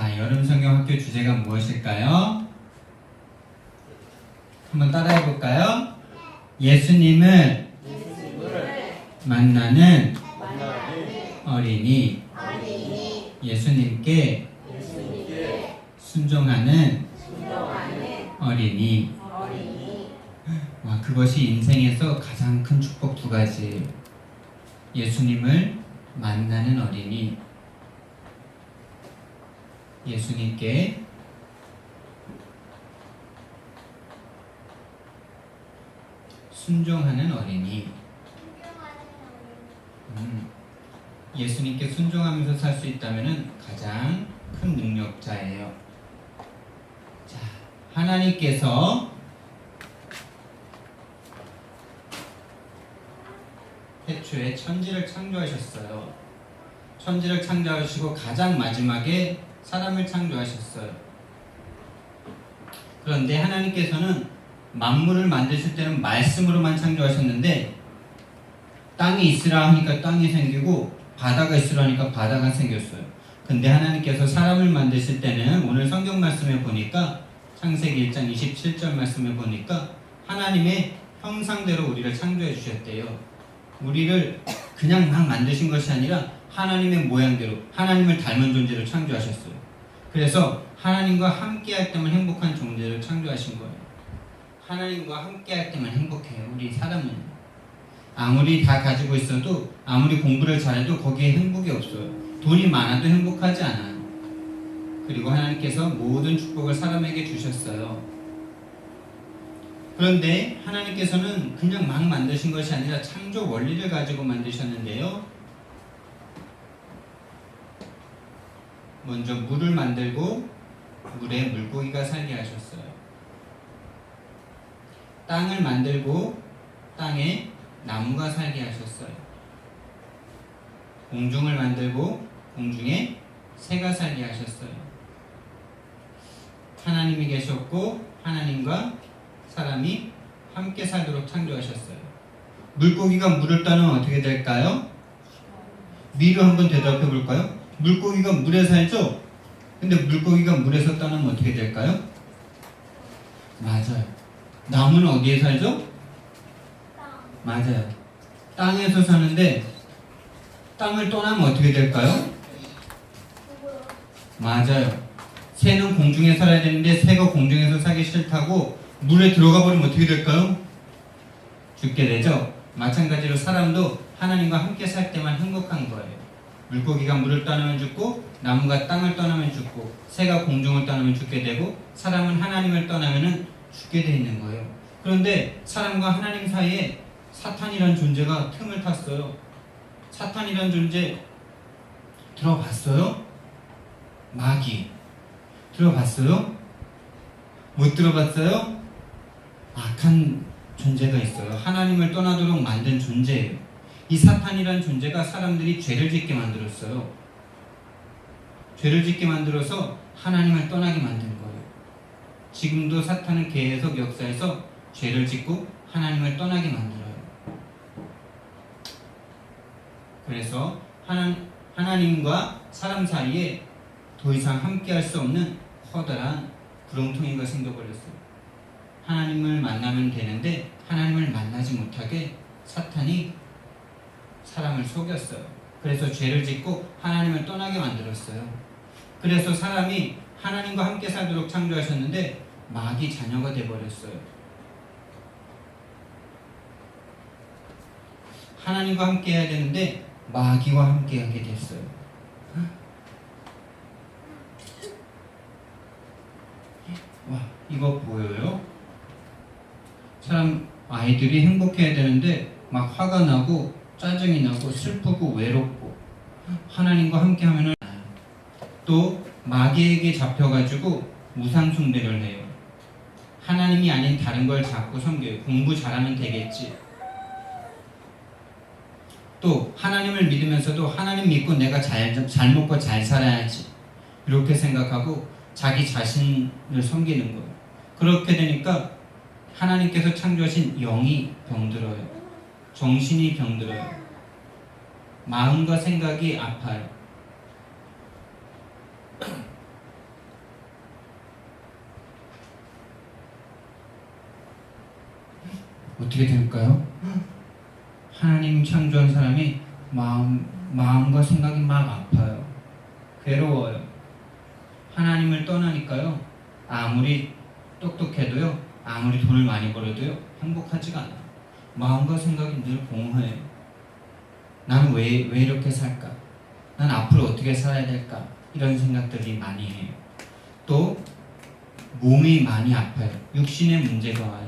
자, 여름 성경 학교 주제가 무엇일까요? 한번 따라해 볼까요? 예수님을 만나는 어린이, 예수님께 순종하는 어린이. 와, 그것이 인생에서 가장 큰 축복 두 가지예요. 예수님을 만나는 어린이, 예수님께 순종하는 어린이. 예수님께 순종하면서 살 수 있다면 가장 큰 능력자예요. 자, 하나님께서 태초에 천지를 창조하셨어요. 천지를 창조하시고 가장 마지막에 사람을 창조하셨어요. 그런데 하나님께서는 만물을 만드실 때는 말씀으로만 창조하셨는데, 땅이 있으라 하니까 땅이 생기고 바다가 있으라 하니까 바다가 생겼어요. 근데 하나님께서 사람을 만드실 때는, 오늘 성경 말씀에 보니까 창세기 1장 27절 말씀에 보니까 하나님의 형상대로 우리를 창조해 주셨대요. 우리를 그냥 막 만드신 것이 아니라 하나님의 모양대로, 하나님을 닮은 존재로 창조하셨어요. 그래서 하나님과 함께할 때만 행복한 존재를 창조하신 거예요. 하나님과 함께할 때만 행복해요. 우리 사람은 아무리 다 가지고 있어도, 아무리 공부를 잘해도 거기에 행복이 없어요. 돈이 많아도 행복하지 않아요. 그리고 하나님께서 모든 축복을 사람에게 주셨어요. 그런데 하나님께서는 그냥 막 만드신 것이 아니라 창조 원리를 가지고 만드셨는데요. 먼저 물을 만들고 물에 물고기가 살게 하셨어요. 땅을 만들고 땅에 나무가 살게 하셨어요. 공중을 만들고 공중에 새가 살게 하셨어요. 하나님이 계셨고 하나님과 사람이 함께 살도록 창조하셨어요. 물고기가 물을 떠나면 어떻게 될까요? 미로 한번 대답해 볼까요? 물고기가 물에 살죠? 근데 물고기가 물에서 떠나면 어떻게 될까요? 맞아요. 나무는 어디에 살죠? 맞아요. 땅에서 사는데 땅을 떠나면 어떻게 될까요? 맞아요. 새는 공중에 살아야 되는데 새가 공중에서 살기 싫다고 물에 들어가 버리면 어떻게 될까요? 죽게 되죠. 마찬가지로 사람도 하나님과 함께 살 때만 행복한 거예요. 물고기가 물을 떠나면 죽고, 나무가 땅을 떠나면 죽고, 새가 공중을 떠나면 죽게 되고, 사람은 하나님을 떠나면 죽게 돼 있는 거예요. 그런데 사람과 하나님 사이에 사탄이란 존재가 틈을 탔어요. 사탄이란 존재 들어봤어요? 마귀 들어봤어요? 못 들어봤어요? 악한 존재가 있어요. 하나님을 떠나도록 만든 존재예요. 이 사탄이란 존재가 사람들이 죄를 짓게 만들었어요. 죄를 짓게 만들어서 하나님을 떠나게 만든 거예요. 지금도 사탄은 계속 역사에서 죄를 짓고 하나님을 떠나게 만들어요. 그래서 하나님과 사람 사이에 더 이상 함께할 수 없는 커다란 구렁텅이가 생겨버렸어요. 하나님을 만나면 되는데 하나님을 만나지 못하게 사탄이 사람을 속였어요. 그래서 죄를 짓고 하나님을 떠나게 만들었어요. 그래서 사람이 하나님과 함께 살도록 창조하셨는데 마귀 자녀가 되어버렸어요. 하나님과 함께 해야 되는데 마귀와 함께 하게 됐어요. 와, 이거 보여요? 사람, 아이들이 행복해야 되는데 막 화가 나고 짜증이 나고 슬프고 외롭고, 하나님과 함께 하면은 또 마귀에게 잡혀가지고 우상 숭배를 해요. 하나님이 아닌 다른 걸 자꾸 섬겨요. 공부 잘하면 되겠지. 또 하나님을 믿으면서도 하나님 믿고 내가 잘 먹고 잘 살아야지, 이렇게 생각하고 자기 자신을 섬기는 거예요. 그렇게 되니까 하나님께서 창조하신 영이 병들어요. 정신이 병들어요. 마음과 생각이 아파요. 어떻게 될까요? 하나님 창조한 사람이 마음과 생각이 막 아파요. 괴로워요. 하나님을 떠나니까요. 아무리 똑똑해도요. 아무리 돈을 많이 벌어도요. 행복하지가 않아요. 마음과 생각이 늘 공허해요. 나는 왜 이렇게 살까? 난 앞으로 어떻게 살아야 될까? 이런 생각들이 많이 해요. 또 몸이 많이 아파요. 육신의 문제가 와요.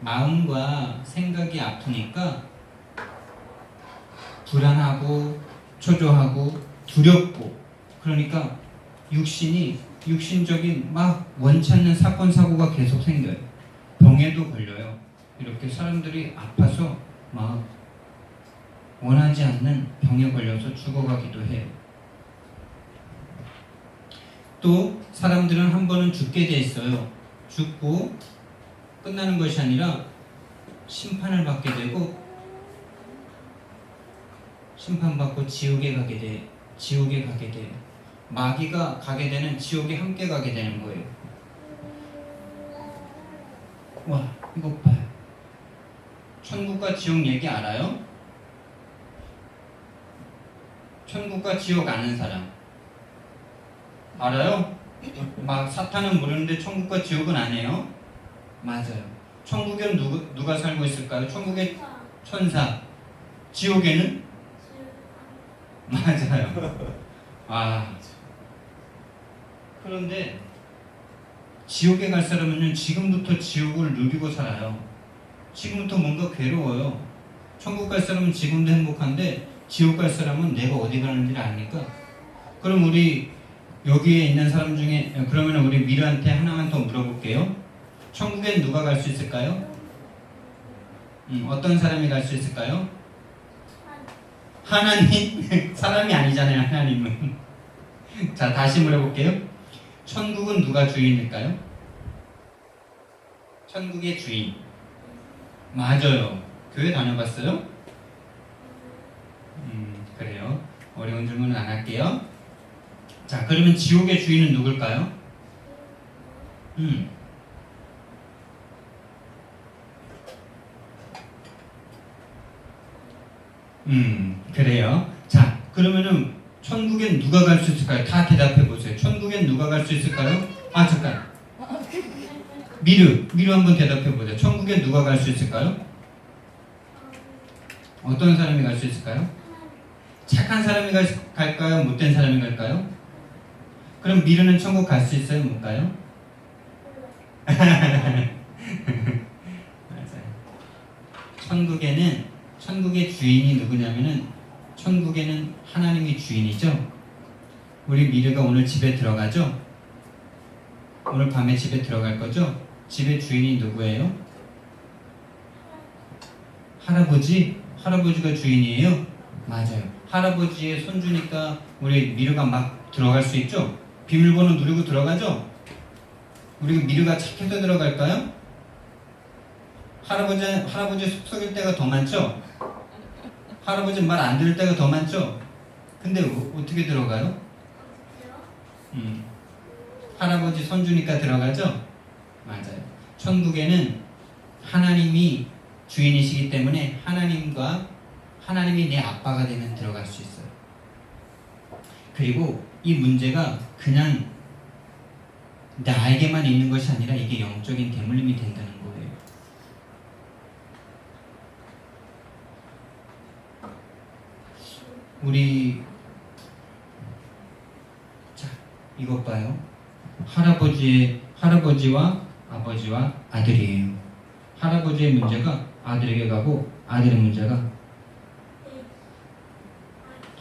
마음과 생각이 아프니까 불안하고 초조하고 두렵고, 그러니까 육신적인 막 원치 않는 사건 사고가 계속 생겨요. 병에도 걸려요. 이렇게 사람들이 아파서 막 원하지 않는 병에 걸려서 죽어가기도 해요. 또 사람들은 한 번은 죽게 돼 있어요. 죽고 끝나는 것이 아니라 심판을 받게 되고, 심판받고 지옥에 가게 돼요. 마귀가 가게 되는 지옥에 함께 가게 되는 거예요. 와, 이것 봐요. 천국과 지옥 얘기 알아요? 천국과 지옥 아는 사람 알아요? 막 사탄은 모르는데 천국과 지옥은 아니에요? 맞아요. 천국에는 누가 살고 있을까요? 천국에 천사. 지옥에는? 맞아요. 그런데 지옥에 갈 사람은 지금부터 지옥을 누리고 살아요. 지금부터 뭔가 괴로워요. 천국 갈 사람은 지금도 행복한데 지옥 갈 사람은 내가 어디 가는지를 아니까. 그럼 우리 여기에 있는 사람 중에, 그러면 우리 미르한테 하나만 더 물어볼게요. 천국엔 누가 갈 수 있을까요? 어떤 사람이 갈 수 있을까요? 하나님? 사람이 아니잖아요, 하나님은. 자, 다시 물어볼게요. 천국은 누가 주인일까요? 천국의 주인. 맞아요. 교회 다녀봤어요? 그래요. 어려운 질문은 안 할게요. 자, 그러면 지옥의 주인은 누굴까요? 그래요. 자, 그러면은 천국엔 누가 갈 수 있을까요? 다 대답해 보세요. 천국엔 누가 갈 수 있을까요? 잠깐. 미르 한번 대답해 보세요. 천국엔 누가 갈 수 있을까요? 어떤 사람이 갈 수 있을까요? 착한 사람이 갈까요? 못된 사람이 갈까요? 그럼 미르는 천국 갈 수 있어요? 못 가요? 맞아요. 천국의 주인이 누구냐면은, 천국에는 하나님이 주인이죠. 우리 미르가 오늘 집에 들어가죠? 오늘 밤에 집에 들어갈 거죠? 집의 주인이 누구예요? 할아버지가 주인이에요? 맞아요. 할아버지의 손주니까 우리 미르가 막 들어갈 수 있죠? 비밀번호 누르고 들어가죠? 우리 미르가 착해서 들어갈까요? 할아버지 속썩일 때가 더 많죠? 할아버지 말 안 들을 때가 더 많죠? 근데 어떻게 들어가요? 할아버지 손주니까 들어가죠? 맞아요. 천국에는 하나님이 주인이시기 때문에 하나님이 내 아빠가 되면 들어갈 수 있어요. 그리고 이 문제가 그냥 나에게만 있는 것이 아니라 이게 영적인 대물림이 된다는 거예요. 자, 이것 봐요. 할아버지와 아버지와 아들이에요. 할아버지의 문제가 아들에게 가고, 아들의 문제가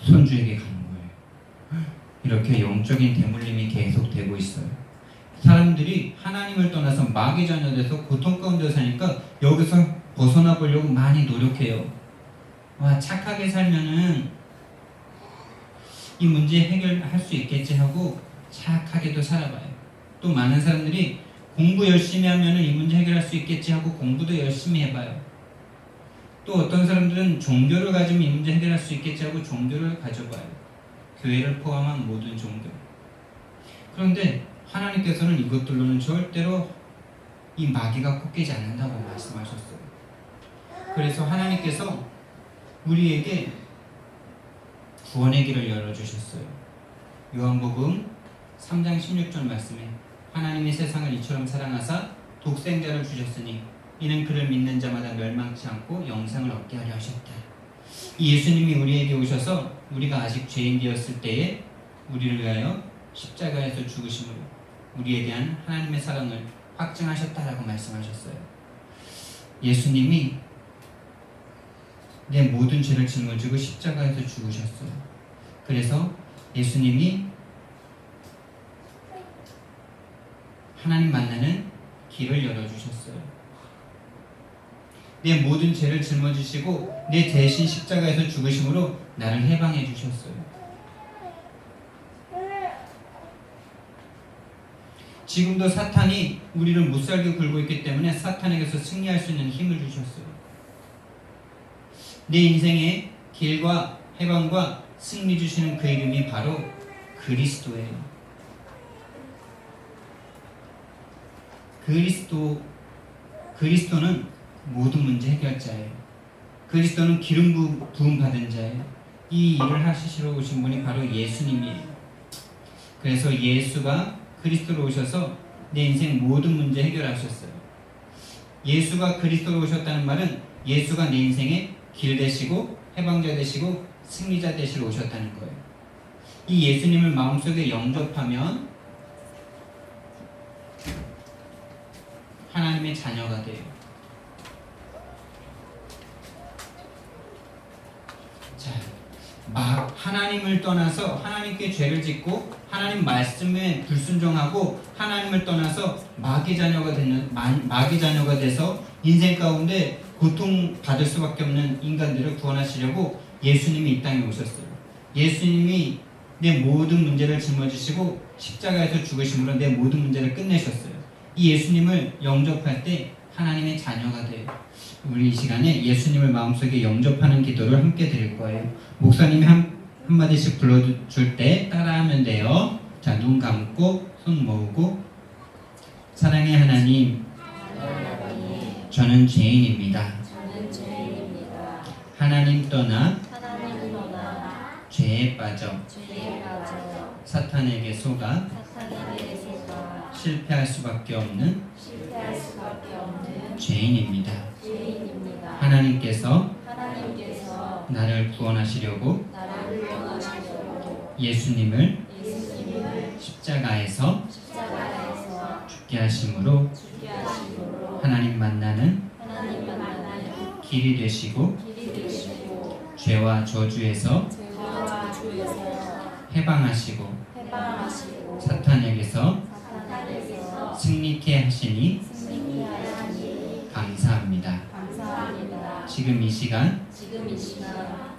손주에게 가는 거예요. 이렇게 영적인 대물림이 계속되고 있어요. 사람들이 하나님을 떠나서 마귀 자녀 돼서 고통 가운데 사니까 여기서 벗어나 보려고 많이 노력해요. 착하게 살면은 이 문제 해결할 수 있겠지 하고 착하게도 살아봐요. 또 많은 사람들이 공부 열심히 하면은 이 문제 해결할 수 있겠지 하고 공부도 열심히 해봐요. 또 어떤 사람들은 종교를 가지면 이 문제 해결할 수 있겠지 하고 종교를 가져봐요. 교회를 포함한 모든 종교. 그런데 하나님께서는 이것들로는 절대로 이 마귀가 꺾이지 않는다고 말씀하셨어요. 그래서 하나님께서 우리에게 구원의 길을 열어주셨어요. 요한복음 3장 16절 말씀에 하나님이 세상을 이처럼 사랑하사 독생자를 주셨으니 이는 그를 믿는 자마다 멸망치 않고 영생을 얻게 하려 하셨다. 이 예수님이 우리에게 오셔서 우리가 아직 죄인 되었을 때에 우리를 위하여 십자가에서 죽으심으로 우리에 대한 하나님의 사랑을 확증하셨다라고 말씀하셨어요. 예수님이 내 모든 죄를 짊어지고 십자가에서 죽으셨어요. 그래서 예수님이 하나님 만나는 길을 열어주셨어요. 내 모든 죄를 짊어지시고 내 대신 십자가에서 죽으심으로 나를 해방해 주셨어요. 지금도 사탄이 우리를 못살게 굴고 있기 때문에 사탄에게서 승리할 수 있는 힘을 주셨어요. 내 인생의 길과 해방과 승리 주시는 그 이름이 바로 그리스도예요. 그리스도는 모든 문제 해결자예요. 그리스도는 기름 부음 받은 자예요. 이 일을 하시러 오신 분이 바로 예수님이에요. 그래서 예수가 그리스도로 오셔서 내 인생 모든 문제 해결하셨어요. 예수가 그리스도로 오셨다는 말은 예수가 내 인생의 길 되시고 해방자 되시고 승리자 되시러 오셨다는 거예요. 이 예수님을 마음속에 영접하면 하나님의 자녀가 돼요. 자, 하나님을 떠나서 하나님께 죄를 짓고 하나님 말씀에 불순종하고 하나님을 떠나서 마귀 자녀가 돼서 인생 가운데 고통받을 수밖에 없는 인간들을 구원하시려고 예수님이 이 땅에 오셨어요. 예수님이 내 모든 문제를 짊어지시고 십자가에서 죽으심으로 내 모든 문제를 끝내셨어요. 이 예수님을 영접할 때 하나님의 자녀가 돼요. 우리 이 시간에 예수님을 마음속에 영접하는 기도를 함께 드릴 거예요. 목사님이 한마디씩 불러줄 때 따라하면 돼요. 자, 눈 감고 손 모으고 사랑의 하나님, 저는 죄인입니다. 하나님 떠나 죄에 빠져 사탄에게 속아 실패할 수밖에 없는 죄인입니다. 하나님께서 나를 구원하시려고 예수님을 십자가에서 죽게 하심으로 하나님 만나는 길이 되시고 죄와 저주에서 해방하시고 사탄에게서 승리케 하시니 감사합니다. 지금 이 시간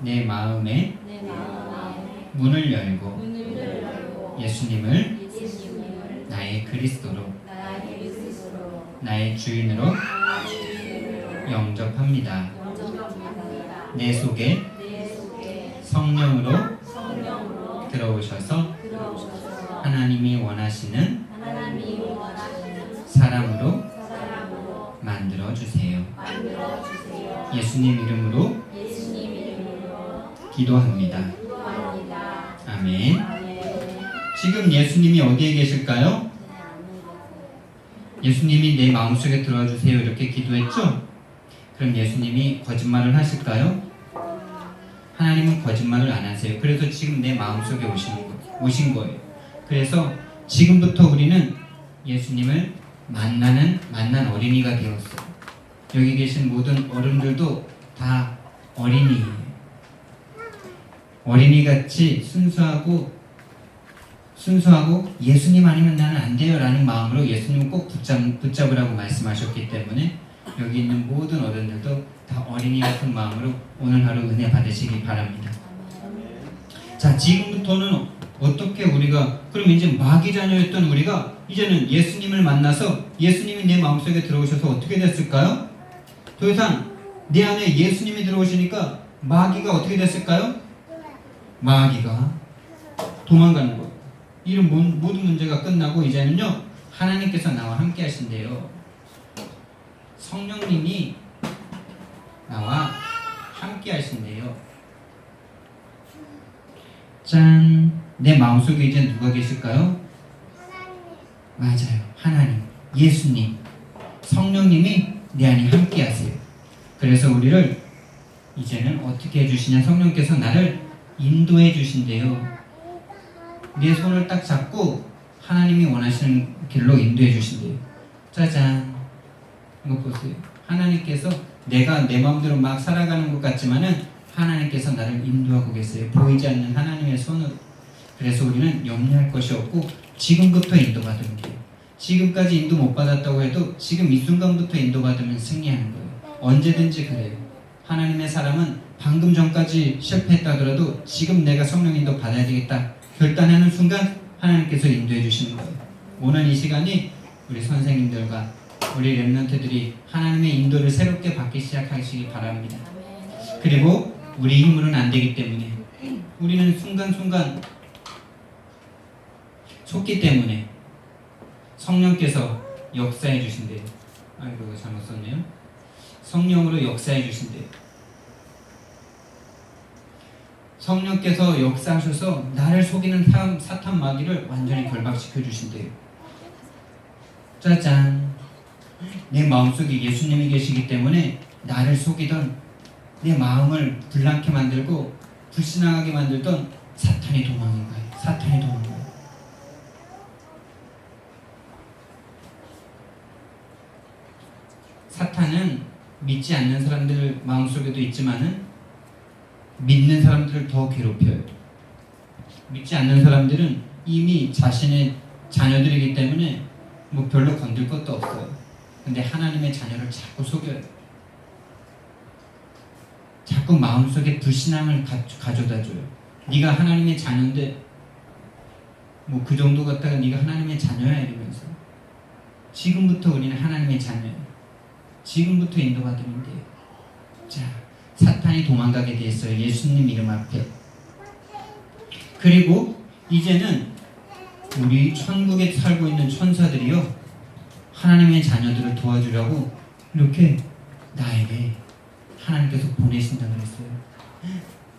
내 마음에 문을 열고 예수님을 나의 그리스도로 나의 주인으로 영접합니다. 내 속에 성령으로 들어오셔서 하나님이 원하시는 사람으로 만들어주세요. 예수님 이름으로 기도합니다. 아멘. 지금 예수님이 어디에 계실까요? 예수님이 내 마음속에 들어와 주세요 이렇게 기도했죠? 그럼 예수님이 거짓말을 하실까요? 하나님은 거짓말을 안 하세요. 그래서 지금 내 마음속에 오신 거예요. 그래서 지금부터 우리는 예수님을 만난 어린이가 되었어요. 여기 계신 모든 어른들도 다 어린이에요. 어린이같이 순수하고 예수님 아니면 나는 안 돼요 라는 마음으로 예수님을 꼭 붙잡으라고 말씀하셨기 때문에 여기 있는 모든 어른들도 다 어린이 같은 마음으로 오늘 하루 은혜 받으시기 바랍니다. 자, 지금부터는 어떻게 우리가 그럼 이제 마귀 자녀였던 우리가 이제는 예수님을 만나서 예수님이 내 마음속에 들어오셔서 어떻게 됐을까요? 더 이상 내 안에 예수님이 들어오시니까 마귀가 어떻게 됐을까요? 마귀가 도망가는 거예요. 이런 모든 문제가 끝나고 이제는요 하나님께서 나와 함께 하신대요. 성령님이 나와 함께 하신대요. 짠! 내 마음속에 이제 누가 계실까요? 맞아요. 하나님, 예수님, 성령님이 내 안에 함께 하세요. 그래서 우리를 이제는 어떻게 해주시냐? 성령께서 나를 인도해 주신대요. 내 손을 딱 잡고 하나님이 원하시는 길로 인도해 주신대요. 짜잔! 이거 보세요. 하나님께서 내가 내 마음대로 막 살아가는 것 같지만은 하나님께서 나를 인도하고 계세요. 보이지 않는 하나님의 손으로. 그래서 우리는 염려할 것이 없고 지금부터 인도받으면 돼요. 지금까지 인도 못 받았다고 해도 지금 이 순간부터 인도받으면 승리하는 거예요. 언제든지 그래요. 하나님의 사람은 방금 전까지 실패했다 하더라도 지금 내가 성령 인도 받아야 되겠다 결단하는 순간 하나님께서 인도해 주시는 거예요. 오늘 이 시간이 우리 선생님들과 우리 렘넌트들이 하나님의 인도를 새롭게 받기 시작하시기 바랍니다. 그리고 우리 힘으로는 안 되기 때문에 우리는 순간순간 속기 때문에 성령께서 역사해 주신대요. 아이고 잘못 썼네요. 성령으로 역사해 주신대요. 성령께서 역사하셔서 나를 속이는 사탄 마귀를 완전히 결박시켜 주신대요. 짜잔! 내 마음속에 예수님이 계시기 때문에 나를 속이던 내 마음을 불난케 만들고 불신앙하게 만들던 사탄의 도망인 거예요. 사탄의 도망인 거예요. 사탄은 믿지 않는 사람들 마음속에도 있지만은 믿는 사람들을 더 괴롭혀요. 믿지 않는 사람들은 이미 자신의 자녀들이기 때문에 뭐 별로 건들 것도 없어요. 근데 하나님의 자녀를 자꾸 속여요. 자꾸 마음속에 불신앙을 가져다 줘요. 네가 하나님의 자녀인데 뭐 그 정도 갖다가 네가 하나님의 자녀야 이러면서. 지금부터 우리는 하나님의 자녀예요. 지금부터 인도받으면 돼요. 자, 사탄이 도망가게 됐어요. 예수님 이름 앞에. 그리고 이제는 우리 천국에 살고 있는 천사들이요 하나님의 자녀들을 도와주려고 이렇게 나에게 하나님께서 보내신다 그랬어요.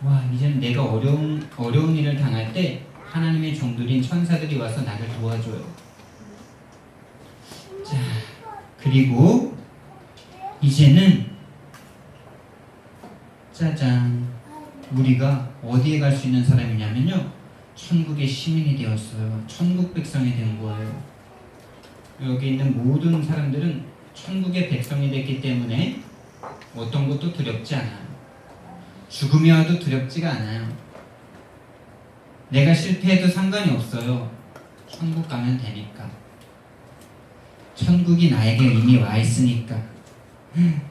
와, 이제는 내가 어려운 일을 당할 때 하나님의 종들인 천사들이 와서 나를 도와줘요. 자, 그리고 이제는 짜잔, 우리가 어디에 갈 수 있는 사람이냐면요 천국의 시민이 되었어요. 천국 백성이 된 거예요. 여기 있는 모든 사람들은 천국의 백성이 됐기 때문에 어떤 것도 두렵지 않아요. 죽음이 와도 두렵지가 않아요. 내가 실패해도 상관이 없어요. 천국 가면 되니까. 천국이 나에게 이미 와 있으니까.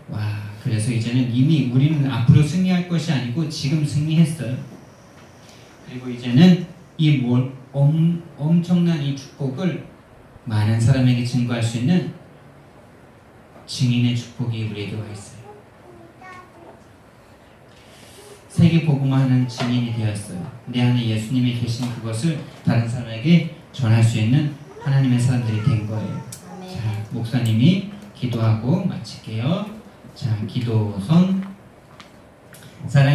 와, 그래서 이제는 이미 우리는 앞으로 승리할 것이 아니고 지금 승리했어요. 그리고 이제는 이 엄청난 이 축복을 많은 사람에게 증거할 수 있는 증인의 축복이 우리에게 와 있어요. 세계 복음화하는 증인이 되었어요. 내 안에 예수님이 계신 그것을 다른 사람에게 전할 수 있는 하나님의 사람들이 된 거예요. 자, 목사님이 기도하고 마칠게요. 자, 기도선 사랑